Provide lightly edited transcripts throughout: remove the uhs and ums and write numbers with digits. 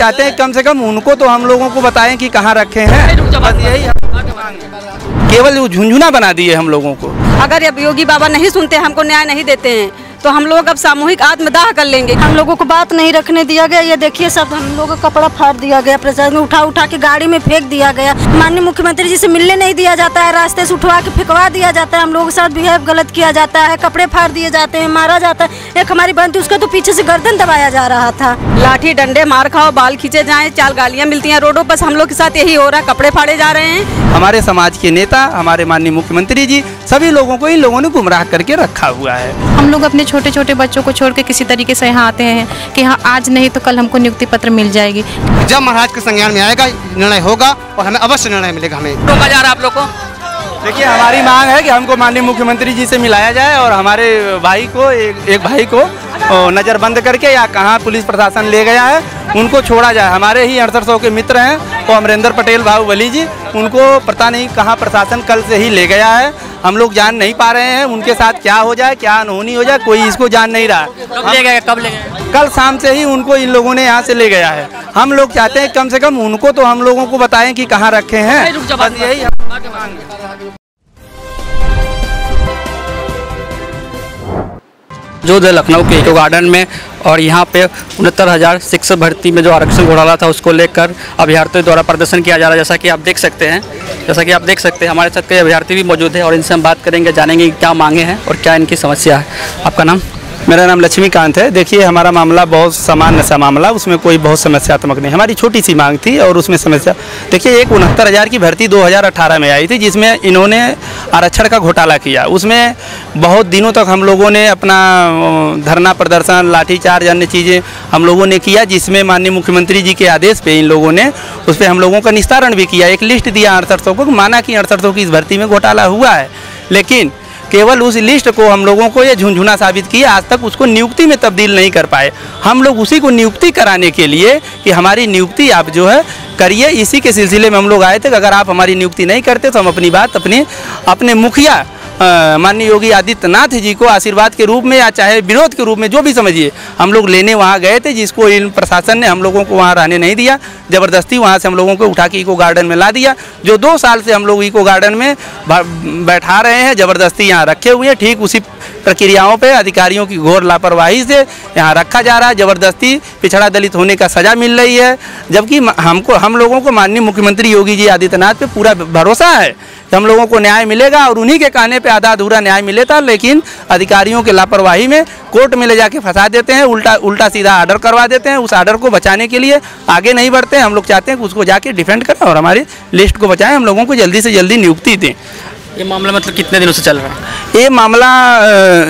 चाहते हैं कम से कम उनको तो हम लोगों को बताएं कि कहाँ रखे हैं, बस यही केवल वो झुंझुना बना दिए हम लोगों को। अगर अब योगी बाबा नहीं सुनते, हमको न्याय नहीं देते हैं, तो हम लोग अब सामूहिक आत्मदाह कर लेंगे। हम लोगों को बात नहीं रखने दिया गया। ये देखिए सब हम लोगों का कपड़ा फाड़ दिया गया, प्रशासन में उठा उठा के गाड़ी में फेंक दिया गया। माननीय मुख्यमंत्री जी से मिलने नहीं दिया जाता है, रास्ते से उठवा के फेंकवा दिया जाता है। हम लोगों के साथ बिहेव गलत किया जाता है, कपड़े फाड़ दिए जाते हैं, मारा जाता है। एक हमारी बहन थी, उसका तो पीछे से गर्दन दबाया जा रहा था। लाठी डंडे मार खाओ, बाल खींचे जाएं, 4 गालियाँ मिलती हैं रोडों पर। हम लोग के साथ यही हो रहा है, कपड़े फाड़े जा रहे हैं। हमारे समाज के नेता, हमारे माननीय मुख्यमंत्री जी, सभी लोगों को इन लोगों ने गुमराह करके रखा हुआ है। हम लोग अपने छोटे छोटे बच्चों को छोड़ के किसी तरीके से यहाँ आते हैं कि हाँ आज नहीं तो कल हमको नियुक्ति पत्र मिल जाएगी। जब महाराज के संज्ञान में आएगा निर्णय होगा और हमें अवश्य निर्णय मिलेगा। हमें रोका जा रहा है आप लोग को। देखिए हमारी मांग है कि हमको माननीय मुख्यमंत्री जी से मिलाया जाए और हमारे भाई को एक भाई को नज़रबंद करके या कहाँ पुलिस प्रशासन ले गया है उनको छोड़ा जाए। हमारे ही 6800 के मित्र हैं तो अमरेंद्र पटेल बाहुबली जी, उनको पता नहीं कहाँ प्रशासन कल से ही ले गया है। हम लोग जान नहीं पा रहे हैं उनके साथ क्या हो जाए, क्या अनहोनी हो जाए, कोई इसको जान नहीं रहा। कब ले गए? कब ले गए? कल शाम से ही उनको इन लोगों ने यहाँ से ले गया है। हम लोग चाहते हैं कम से कम उनको तो हम लोगों को बताएं कि कहाँ रखे हैं, बस यही जो लखनऊ के इको गार्डन में और यहाँ पे 69,000 शिक्षक भर्ती में जो आरक्षण घोटाला था उसको लेकर अभ्यर्थियों द्वारा प्रदर्शन किया जा रहा है। जैसा कि आप देख सकते हैं हमारे साथ कई अभ्यर्थी भी मौजूद है और इनसे हम बात करेंगे, जानेंगे क्या मांगे हैं और क्या इनकी समस्या है। आपका नाम? मेरा नाम लक्ष्मीकांत है। देखिए हमारा मामला बहुत सामान्य सा मामला, उसमें कोई बहुत समस्यात्मक नहीं। हमारी छोटी सी मांग थी और उसमें समस्या, देखिए एक 69,000 की भर्ती 2018 में आई थी जिसमें इन्होंने आरक्षण का घोटाला किया। उसमें बहुत दिनों तक हम लोगों ने अपना धरना प्रदर्शन, लाठीचार्ज, अन्य चीज़ें हम लोगों ने किया, जिसमें माननीय मुख्यमंत्री जी के आदेश पे इन लोगों ने उस पर हम लोगों का निस्तारण भी किया। एक लिस्ट दिया 6800 को, माना कि 6800 की इस भर्ती में घोटाला हुआ है, लेकिन केवल उस लिस्ट को हम लोगों को ये झुंझुना साबित किया। आज तक उसको नियुक्ति में तब्दील नहीं कर पाए। हम लोग उसी को नियुक्ति कराने के लिए कि हमारी नियुक्ति आप जो है करिए, इसी के सिलसिले में हम लोग आए थे कि अगर आप हमारी नियुक्ति नहीं करते तो हम अपनी बात अपने मुखिया माननीय योगी आदित्यनाथ जी को आशीर्वाद के रूप में या चाहे विरोध के रूप में जो भी समझिए, हम लोग लेने वहाँ गए थे, जिसको इन प्रशासन ने हम लोगों को वहाँ रहने नहीं दिया। ज़बरदस्ती वहाँ से हम लोगों को उठा के इको गार्डन में ला दिया। जो 2 साल से हम लोग इको गार्डन में बैठा रहे हैं, ज़बरदस्ती यहाँ रखे हुए हैं। ठीक उसी प्रक्रियाओं पे अधिकारियों की घोर लापरवाही से यहाँ रखा जा रहा है। ज़बरदस्ती पिछड़ा दलित होने का सज़ा मिल रही है, जबकि हम लोगों को माननीय मुख्यमंत्री योगी जी आदित्यनाथ पे पूरा भरोसा है कि हम लोगों को न्याय मिलेगा और उन्हीं के कहने पे आधा अधूरा न्याय मिले था। लेकिन अधिकारियों के लापरवाही में कोर्ट में ले जाके फंसा देते हैं, उल्टा सीधा ऑर्डर करवा देते हैं। उस ऑर्डर को बचाने के लिए आगे नहीं बढ़ते हैं। हम लोग चाहते हैं कि उसको जाके डिफेंड करें और हमारी लिस्ट को बचाएं, हम लोगों को जल्दी से जल्दी नियुक्ति दें। ये मामला मतलब कितने दिनों से चल रहा है? ये मामला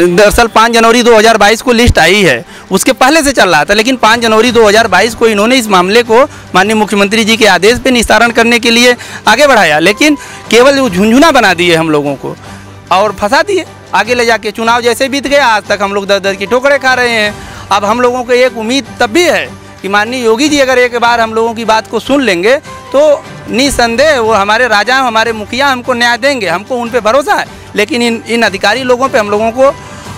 दरअसल 5 जनवरी 2022 को लिस्ट आई है, उसके पहले से चल रहा था, लेकिन 5 जनवरी 2022 को इन्होंने इस मामले को माननीय मुख्यमंत्री जी के आदेश पे निस्तारण करने के लिए आगे बढ़ाया, लेकिन केवल वो झुंझुना बना दिए हम लोगों को और फंसा दिए। आगे ले जाके चुनाव जैसे बीत गया, आज तक हम लोग दर की ठोकरें खा रहे हैं। अब हम लोगों को एक उम्मीद तब भी है कि माननीय योगी जी अगर एक बार हम लोगों की बात को सुन लेंगे तो निसंदेह वो हमारे राजा, हमारे मुखिया हमको न्याय देंगे, हमको उन पे भरोसा है। लेकिन इन अधिकारी लोगों पे हम लोगों को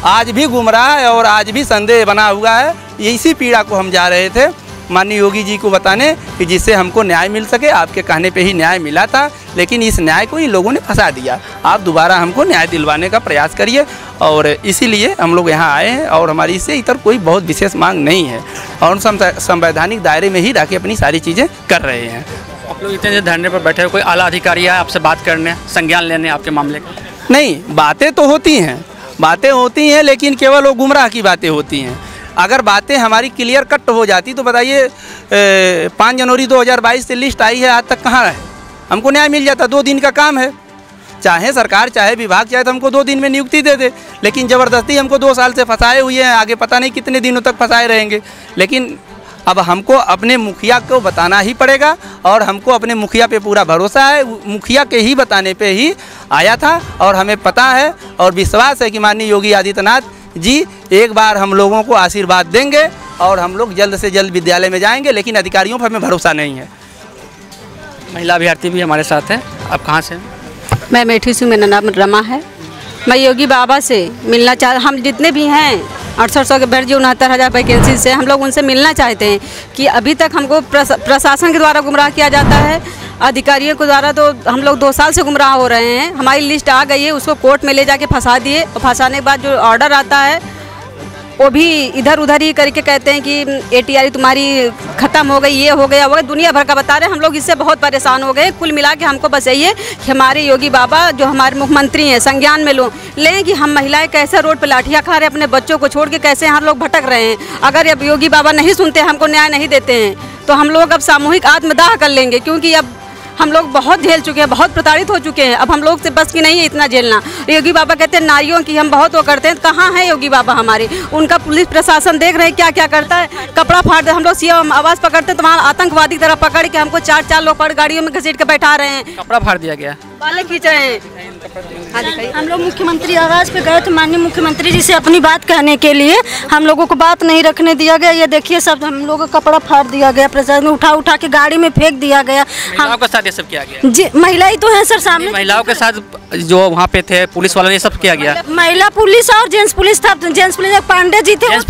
आज भी गुमराह है और आज भी संदेह बना हुआ है। इसी पीड़ा को हम जा रहे थे माननीय योगी जी को बताने कि जिससे हमको न्याय मिल सके। आपके कहने पे ही न्याय मिला था, लेकिन इस न्याय को इन लोगों ने फंसा दिया। आप दोबारा हमको न्याय दिलवाने का प्रयास करिए और इसीलिए हम लोग यहाँ आए हैं और हमारी इससे इतर कोई बहुत विशेष मांग नहीं है और संवैधानिक दायरे में ही रह के अपनी सारी चीज़ें कर रहे हैं। आप लोग इतने धरने पर बैठे हो, कोई आला अधिकारी है आपसे बात करने, संज्ञान लेने आपके मामले का? नहीं, बातें तो होती हैं, लेकिन केवल वो गुमराह की बातें होती हैं। अगर बातें हमारी क्लियर कट हो जाती तो बताइए 5 जनवरी 2022 से लिस्ट आई है, आज तक कहाँ है? हमको न्याय मिल जाता। 2 दिन का काम है, चाहे सरकार चाहे विभाग चाहे तो हमको 2 दिन में नियुक्ति दे दे, लेकिन ज़बरदस्ती हमको 2 साल से फंसाए हुए हैं। आगे पता नहीं कितने दिनों तक फंसाए रहेंगे। लेकिन अब हमको अपने मुखिया को बताना ही पड़ेगा और हमको अपने मुखिया पे पूरा भरोसा है। मुखिया के ही बताने पे ही आया था और हमें पता है और विश्वास है कि माननीय योगी आदित्यनाथ जी एक बार हम लोगों को आशीर्वाद देंगे और हम लोग जल्द से जल्द विद्यालय में जाएंगे, लेकिन अधिकारियों पर हमें भरोसा नहीं है। महिला अभ्यर्थी भी हमारे साथ है। आप कहाँ से? मैं बैठी हूँ, मेरा नाम रमा है। मैं योगी बाबा से मिलना हम जितने भी हैं 6800 के भर्ती 69,000 वैकेंसी से हम लोग उनसे मिलना चाहते हैं कि अभी तक हमको प्रशासन के द्वारा गुमराह किया जाता है, अधिकारियों के द्वारा तो हम लोग 2 साल से गुमराह हो रहे हैं। हमारी लिस्ट आ गई है, उसको कोर्ट में ले जाके फंसा दिए और फंसाने के बाद जो ऑर्डर आता है वो भी इधर उधर ही करके कहते हैं कि ATR तुम्हारी ख़त्म हो गई, ये हो गया, वो दुनिया भर का बता रहे हैं। हम लोग इससे बहुत परेशान हो गए। कुल मिला के हमको बस यही है कि हमारे योगी बाबा जो हमारे मुख्यमंत्री हैं संज्ञान में लें कि हम महिलाएं कैसे रोड पर लाठियाँ खा रहे हैं, अपने बच्चों को छोड़ के कैसे हम लोग भटक रहे हैं। अगर अब योगी बाबा नहीं सुनते, हमको न्याय नहीं देते हैं, तो हम लोग अब सामूहिक आत्मदाह कर लेंगे, क्योंकि अब हम लोग बहुत झेल चुके हैं, बहुत प्रताड़ित हो चुके हैं। अब हम लोग से बस की नहीं है इतना झेलना। योगी बाबा कहते हैं नारियों की हम बहुत वो करते हैं, कहाँ है योगी बाबा हमारे? उनका पुलिस प्रशासन देख रहे हैं क्या क्या करता है, कपड़ा फाड़ दे। हम लोग सीएम आवाज़ पकड़ते हैं तो वहाँ आतंकवादी की तरह पकड़ के हमको 4 लोग पर गाड़ियों में घसीट के बैठा रहे हैं, कपड़ा फाड़ दिया गया, बालें खींच रहे हैं। हम लोग मुख्यमंत्री आवास पे गए थे माननीय मुख्यमंत्री जी से अपनी बात कहने के लिए, हम लोगों को बात नहीं रखने दिया गया। ये देखिए सब हम लोगों का कपड़ा फाड़ दिया गया, प्रशासन ने उठा के गाड़ी में फेंक दिया गया। महिलाओं के साथ ये सब किया गया? जी महिला ही तो है सर सामने। महिलाओं के साथ जो वहाँ पे थे पुलिस वाले, ये सब किया गया? महिला पुलिस और जेंट्स पुलिस था। जेंट्स पुलिस एक पांडे जी थे। जेंट्स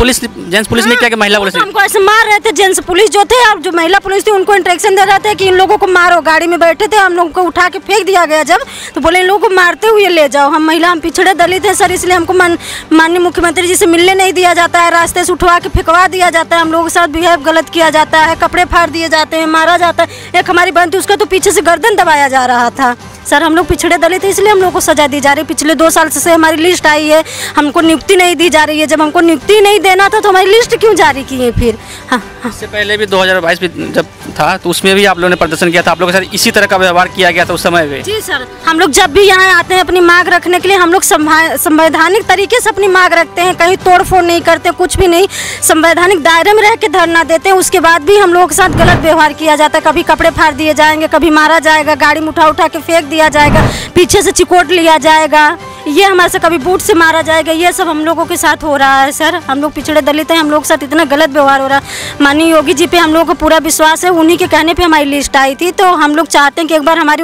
पुलिस ने किया कि महिला पुलिस? हमको ऐसे मार रहे थे जेंट्स पुलिस जो थे, और जो महिला पुलिस थी उनको इंस्ट्रक्शन दे रहे थे कि इन लोगों को मारो। गाड़ी में बैठे थे, हम लोगों को उठा के फेंक दिया गया जब, तो बोले इन लोगों को मारते हुए ले जाओ। हम महिला, हम पिछड़े दलित हैं सर, इसलिए हमको माननीय मुख्यमंत्री जी से मिलने नहीं दिया जाता है, रास्ते से उठवा के फेंकवा दिया जाता है, हम लोगों के साथ बिहेव गलत किया जाता है, कपड़े फाड़ दिए जाते हैं, मारा जाता है। एक हमारी बहन थी, उसका तो पीछे से गर्दन दबाया जा रहा था। सर हम लोग पिछड़े दलित हैं, इसलिए हम लोग को सजा दी जा रही है। पिछले 2 साल से हमारी लिस्ट आई है, हमको नियुक्ति नहीं दी जा रही है। जब हमको नियुक्ति नहीं देना था तो हमारी लिस्ट क्यों जारी की है फिर? हाँ। इससे पहले भी 2022 में जब था तो उसमें भी आप लोगों ने प्रदर्शन किया था, आप लोगों के साथ इसी तरह का व्यवहार किया गया था उस समय में? जी सर, हम लोग जब भी यहाँ आते हैं अपनी मांग रखने के लिए, हम लोग संवैधानिक तरीके से अपनी मांग रखते हैं, कहीं तोड़ फोड़ नहीं करते, कुछ भी नहीं, संवैधानिक दायरे में रह के धरना देते हैं। उसके बाद भी हम लोगों के साथ गलत व्यवहार किया जाता है, कभी कपड़े फाड़ दिए जाएंगे, कभी मारा जाएगा, गाड़ी में उठा के फेंक दिया जाएगा, पीछे से चिकोट लिया जाएगा, ये हमारे से कभी बूट से मारा जाएगा। ये सब हम लोगों के साथ हो रहा है सर। हम लोग पिछड़े दलित हैं, हम लोगों के साथ इतना गलत व्यवहार हो रहा है। माननीय योगी जी पे हम लोगों को पूरा विश्वास है, उन्हीं के कहने पे हमारी लिस्ट आई थी, तो हम लोग चाहते हैं कि एक बार हमारी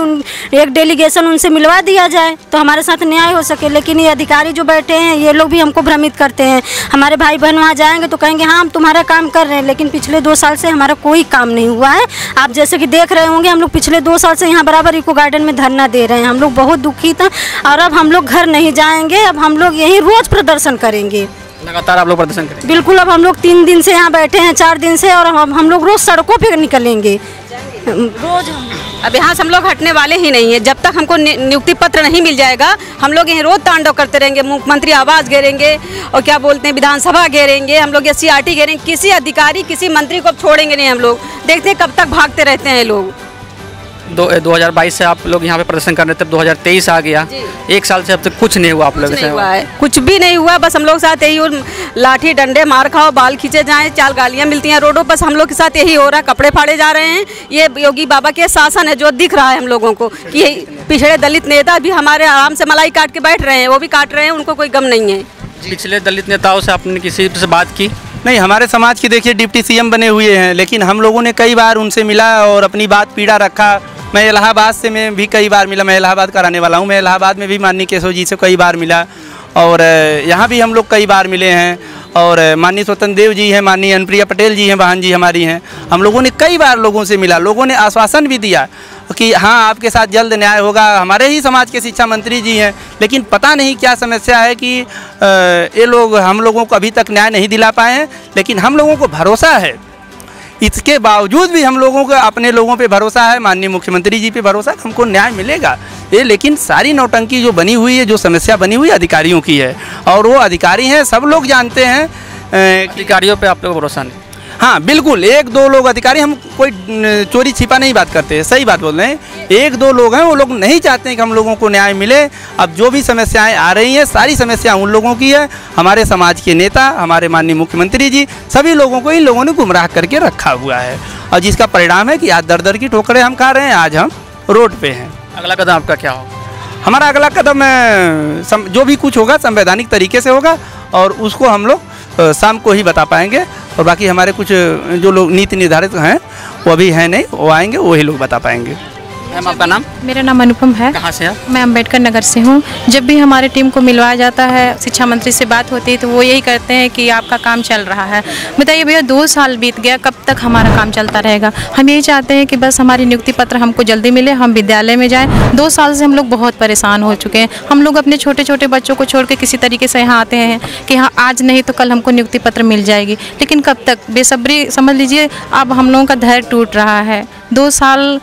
एक डेलीगेशन उनसे मिलवा दिया जाए तो हमारे साथ न्याय हो सके। लेकिन ये अधिकारी जो बैठे हैं ये लोग भी हमको भ्रमित करते हैं। हमारे भाई बहन वहाँ जाएंगे तो कहेंगे हाँ हम तुम्हारा काम कर रहे हैं, लेकिन पिछले 2 साल से हमारा कोई काम नहीं हुआ है। आप जैसे कि देख रहे होंगे, हम लोग पिछले 2 साल से यहाँ बराबर इको गार्डन में धरना दे रहे हैं। हम लोग बहुत दुखी थे और अब हम लोग घर नहीं जाएंगे, अब हम लोग यही रोज प्रदर्शन करेंगे। लगातार आप लोग प्रदर्शन करेंगे? बिल्कुल, अब हम लोग 3 दिन से यहाँ बैठे हैं, 4 दिन से, और हम लोग रोज सड़कों पे निकलेंगे रोज। अब यहाँ से हम लोग हटने वाले ही नहीं है। जब तक हमको नियुक्ति पत्र नहीं मिल जाएगा हम लोग यहीं रोज तांडव करते रहेंगे। मुख्यमंत्री आवास घेरेंगे और क्या बोलते हैं विधानसभा घेरेंगे, हम लोग SCRT घेरेंगे। किसी अधिकारी किसी मंत्री को अब छोड़ेंगे नहीं हम लोग। देखते हैं कब तक भागते रहते हैं लोग। 2022 से आप लोग यहाँ पे प्रदर्शन कर रहे थे, 2023 आ गया, 1 साल से अब तक कुछ नहीं हुआ आप लोगों से? कुछ भी नहीं हुआ, बस हम लोग साथ यही लाठी डंडे मार खाओ, बाल खींचे जाएं, 4 गालियाँ मिलती हैं रोडों पर, हम लोग के साथ यही हो रहा है। कपड़े फाड़े जा रहे हैं। ये योगी बाबा के शासन है जो दिख रहा है हम लोगों को कि पिछड़े दलित नेता भी हमारे आराम से मलाई काट के बैठ रहे हैं, वो भी काट रहे हैं, उनको कोई गम नहीं है। पिछले दलित नेताओं से आपने किसी से बात की? नहीं, हमारे समाज के देखिए डिप्टी CM बने हुए हैं, लेकिन हम लोगों ने कई बार उनसे मिला और अपनी बात पीड़ा रखा। मैं इलाहाबाद से मैं भी कई बार मिला, मैं इलाहाबाद का रहने वाला हूँ। मैं इलाहाबाद में भी माननीय केशव जी से कई बार मिला और यहाँ भी हम लोग कई बार मिले हैं। और माननीय स्वतंत्र देव जी हैं, माननीय अनुप्रिया पटेल जी हैं, बहन जी हमारी हैं। हम लोगों ने कई बार लोगों से मिला, लोगों ने आश्वासन भी दिया कि हाँ आपके साथ जल्द न्याय होगा। हमारे ही समाज के शिक्षा मंत्री जी हैं, लेकिन पता नहीं क्या समस्या है कि ये लोग हम लोगों को अभी तक न्याय नहीं दिला पाए हैं। लेकिन हम लोगों को भरोसा है, इसके बावजूद भी हम लोगों को अपने लोगों पे भरोसा है, माननीय मुख्यमंत्री जी पे भरोसा, हमको न्याय मिलेगा। ये लेकिन सारी नौटंकी जो बनी हुई है, जो समस्या बनी हुई है, अधिकारियों की है। और वो अधिकारी हैं, सब लोग जानते हैं। अधिकारियों पे आप लोगों को भरोसा नहीं? हाँ बिल्कुल, 1-2 लोग अधिकारी, हम कोई चोरी छिपा नहीं बात करते हैं, सही बात बोल रहे हैं। 1-2 लोग हैं, वो लोग नहीं चाहते हैं कि हम लोगों को न्याय मिले। अब जो भी समस्याएं आ रही हैं, सारी समस्या उन लोगों की है। हमारे समाज के नेता, हमारे माननीय मुख्यमंत्री जी, सभी लोगों को इन लोगों ने गुमराह करके रखा हुआ है, और जिसका परिणाम है कि आज दर की ठोकरें हम खा रहे हैं, आज हम रोड पे हैं। अगला कदम आपका क्या होगा? हमारा अगला कदम जो भी कुछ होगा संवैधानिक तरीके से होगा, और उसको हम लोग शाम को ही बता पाएंगे। और बाकी हमारे कुछ जो लोग नीति निर्धारित हैं वो अभी हैं नहीं, वो आएंगे, वही लोग बता पाएंगे। मैम आपका नाम? मेरा नाम अनुपम है। कहाँ से आप? मैं अम्बेडकर नगर से हूँ। जब भी हमारे टीम को मिलवाया जाता है, शिक्षा मंत्री से बात होती है तो वो यही कहते हैं कि आपका काम चल रहा है। बताइए भैया, 2 साल बीत गया, कब तक हमारा काम चलता रहेगा? हम यही चाहते हैं कि बस हमारी नियुक्ति पत्र हमको जल्दी मिले, हम विद्यालय में जाएँ। 2 साल से हम लोग बहुत परेशान हो चुके हैं। हम लोग अपने छोटे छोटे बच्चों को छोड़ के किसी तरीके से यहाँ आते हैं कि हाँ आज नहीं तो कल हमको नियुक्ति पत्र मिल जाएगी, लेकिन कब तक? बेसब्री समझ लीजिए, अब हम लोगों का धैर्य टूट रहा है। 2 साल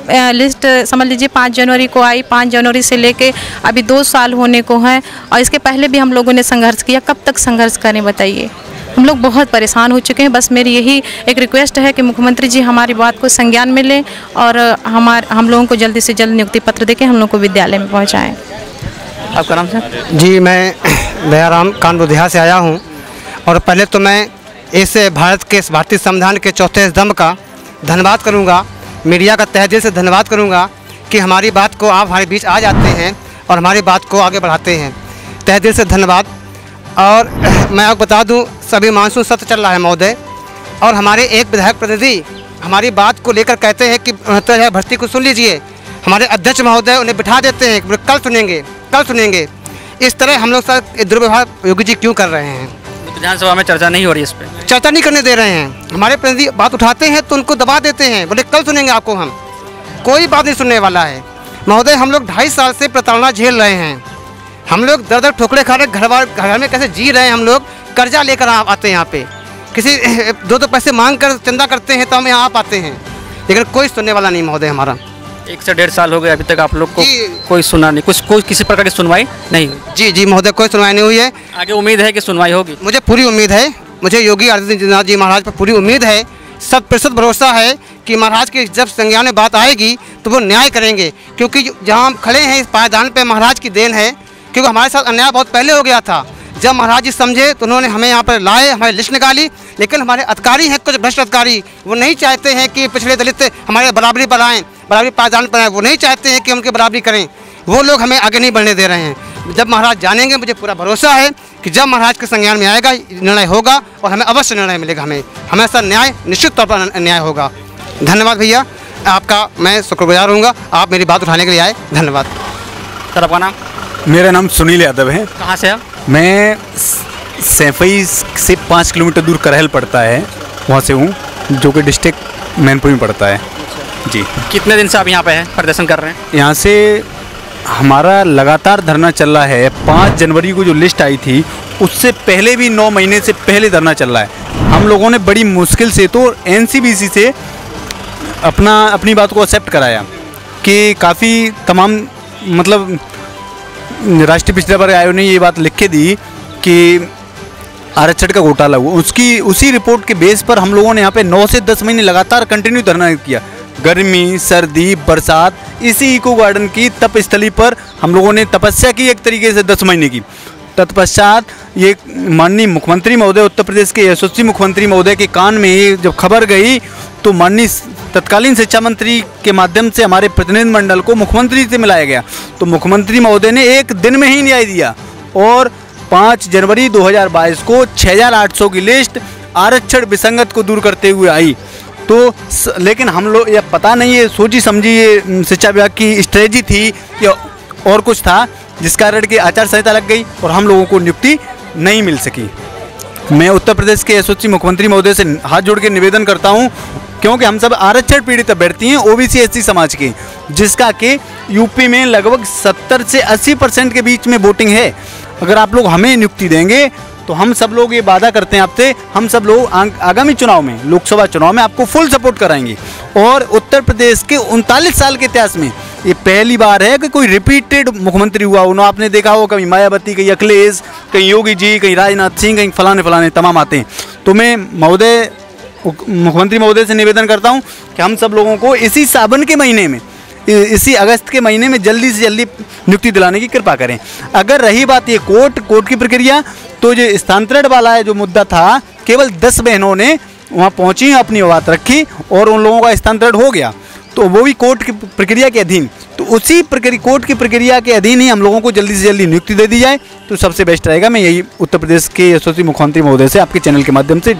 लिस्ट समझ लीजिए 5 जनवरी को आई, 5 जनवरी से लेके अभी 2 साल होने को हैं, और इसके पहले भी हम लोगों ने संघर्ष किया। कब तक संघर्ष करें बताइए? हम लोग बहुत परेशान हो चुके हैं। बस मेरी यही एक रिक्वेस्ट है कि मुख्यमंत्री जी हमारी बात को संज्ञान में लें और हम लोगों को जल्दी से जल्द नियुक्ति पत्र देके हम लोग को विद्यालय में पहुँचाएँ। आपका नाम सर? जी, मैं दयाराम कानपुर देहात से आया हूँ। और पहले तो मैं इस भारतीय संविधान के चौथे स्तंभ का धन्यवाद करूँगा, मीडिया का तहे दिल से धन्यवाद करूँगा कि हमारी बात को आप हमारे बीच आ जाते हैं और हमारी बात को आगे बढ़ाते हैं। तहे दिल से धन्यवाद। और मैं आपको बता दूं, सभी मानसून सत्र चल रहा है महोदय, और हमारे एक विधायक प्रतिनिधि हमारी बात को लेकर कहते हैं कि भर्ती को सुन लीजिए। हमारे अध्यक्ष महोदय उन्हें बिठा देते हैं, कल सुनेंगे कल सुनेंगे। इस तरह हम लोग सर दुर्व्यवहार योगी जी क्यों कर रहे हैं? विधानसभा में चर्चा नहीं हो रही, इस पर चर्चा नहीं करने दे रहे हैं। हमारे प्रतिनिधि बात उठाते हैं तो उनको दबा देते हैं, बोले कल सुनेंगे आपको। हम कोई बात नहीं सुनने वाला है महोदय। हम लोग 2.5 साल से प्रताड़ना झेल रहे हैं। हम लोग दर दर ठोकरे खा रहे, घर में कैसे जी रहे हैं। हम लोग कर्जा लेकर आते हैं यहाँ पे, किसी 2 पैसे मांग कर चंदा करते हैं तो हम यहाँ आ पाते हैं, लेकिन कोई सुनने वाला नहीं महोदय। हमारा 1 से 1.5 साल हो गए, अभी तक आप लोग को कोई सुना नहीं, कोई किसी प्रकार की सुनवाई नहीं हुई? जी महोदय, कोई सुनवाई नहीं हुई है। आगे उम्मीद है कि सुनवाई होगी? मुझे पूरी उम्मीद है, मुझे योगी आदित्यनाथ जी महाराज पर पूरी उम्मीद है, 100% भरोसा है कि महाराज की जब संज्ञान में बात आएगी तो वो न्याय करेंगे। क्योंकि जहाँ हम खड़े हैं इस पायदान पे महाराज की देन है, क्योंकि हमारे साथ अन्याय बहुत पहले हो गया था। जब महाराज जी समझे तो उन्होंने हमें यहाँ पर लाए, हमारी लिस्ट निकाली। लेकिन हमारे अधिकारी हैं कुछ भ्रष्ट अधिकारी, वो नहीं चाहते हैं कि पिछड़े दलित हमारे बराबरी पर आएँ, बराबरी पायदान पर आएँ। वो नहीं चाहते हैं कि उनकी बराबरी करें। वो लोग हमें आगे नहीं बढ़ने दे रहे हैं। जब महाराज जानेंगे, मुझे पूरा भरोसा है कि जब महाराज के संज्ञान में आएगा निर्णय होगा और हमें अवश्य निर्णय मिलेगा। हमें सर न्याय निश्चित तौर पर न्याय होगा। धन्यवाद भैया, आपका मैं शुक्रगुजार हूँगा, आप मेरी बात उठाने के लिए आए। धन्यवाद। सर आपका नाम? मेरा नाम सुनील यादव है। कहाँ से आप? मैं सैफई से 5 किलोमीटर दूर करहल पड़ता है, वहाँ से हूँ, जो कि डिस्ट्रिक्ट मैनपुर में पड़ता है। जी। कितने दिन से आप यहाँ पे हैं, प्रदर्शन कर रहे हैं? यहाँ से हमारा लगातार धरना चल रहा है। 5 जनवरी को जो लिस्ट आई थी उससे पहले भी 9 महीने से पहले धरना चल रहा है। हम लोगों ने बड़ी मुश्किल से तो NCBC से अपनी बात को एक्सेप्ट कराया कि काफ़ी तमाम मतलब राष्ट्रीय पिछड़ा वर्ग आयोग ने ये बात लिख के दी कि आरक्षण का घोटाला हुआ। उसी रिपोर्ट के बेस पर हम लोगों ने यहाँ पे 9 से 10 महीने लगातार कंटिन्यू धरना किया। गर्मी, सर्दी, बरसात, इसी इको गार्डन की तपस्थली पर हम लोगों ने तपस्या की एक तरीके से 10 महीने की। तत्पश्चात ये माननीय मुख्यमंत्री महोदय, उत्तर प्रदेश के यशस्वी मुख्यमंत्री महोदय के कान में ये जब खबर गई तो माननीय तत्कालीन शिक्षा मंत्री के माध्यम से हमारे प्रतिनिधि मंडल को मुख्यमंत्री से मिलाया गया। तो मुख्यमंत्री महोदय ने 1 दिन में ही न्याय दिया और 5 जनवरी 2022 को 6800 की लिस्ट आरक्षण विसंगत को दूर करते हुए आई। तो लेकिन हम लोग यह पता नहीं है, सोची समझी ये शिक्षा विभाग की स्ट्रेटजी थी या और कुछ था, जिस कारण की आचार संहिता लग गई और हम लोगों को नियुक्ति नहीं मिल सकी। मैं उत्तर प्रदेश के यशस्वी मुख्यमंत्री महोदय से हाथ जोड़ के निवेदन करता हूं, क्योंकि हम सब आरक्षण पीड़ित अभ्यर्थी हैं OBC SC समाज के, जिसका कि यूपी में लगभग 70 से 80% के बीच में वोटिंग है। अगर आप लोग हमें नियुक्ति देंगे तो हम सब लोग ये वादा करते हैं आपसे, हम सब लोग आगामी चुनाव में, लोकसभा चुनाव में आपको फुल सपोर्ट कराएंगे। और उत्तर प्रदेश के 39 साल के इतिहास में ये पहली बार है कि कोई रिपीटेड मुख्यमंत्री हुआ। उन्होंने आपने देखा हो कहीं मायावती, कहीं अखिलेश, कहीं योगी जी, कहीं राजनाथ सिंह, कहीं फलाने तमाम आते हैं। तो मैं मुख्यमंत्री महोदय से निवेदन करता हूं कि हम सब लोगों को इसी सावन के महीने में, इसी अगस्त के महीने में जल्दी से जल्दी नियुक्ति दिलाने की कृपा करें। अगर रही बात ये कोर्ट की प्रक्रिया, तो जो स्थानांतरण वाला है जो मुद्दा था, केवल 10 बहनों ने वहाँ पहुँची, अपनी बात रखी और उन लोगों का स्थानांतरण हो गया, तो वो भी कोर्ट की प्रक्रिया के अधीन। तो उसी कोर्ट की प्रक्रिया के अधीन ही हम लोगों को जल्दी से जल्दी नियुक्ति दे दी जाए तो सबसे बेस्ट रहेगा। मैं यही उत्तर प्रदेश के यशस्वी मुख्यमंत्री महोदय से आपके चैनल के माध्यम से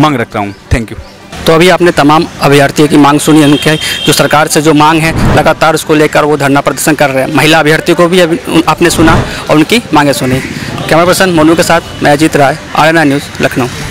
मांग रखता हूँ। Thank you. तो अभी आपने तमाम अभ्यर्थियों की मांग सुनी, उनके जो सरकार से जो मांग है लगातार उसको लेकर वो धरना प्रदर्शन कर रहे हैं। महिला अभ्यर्थियों को भी अभी आपने सुना और उनकी मांगें सुनी। कैमरा पर्सन मोनू के साथ मैं अजीत राय, आरएनआई न्यूज़, लखनऊ।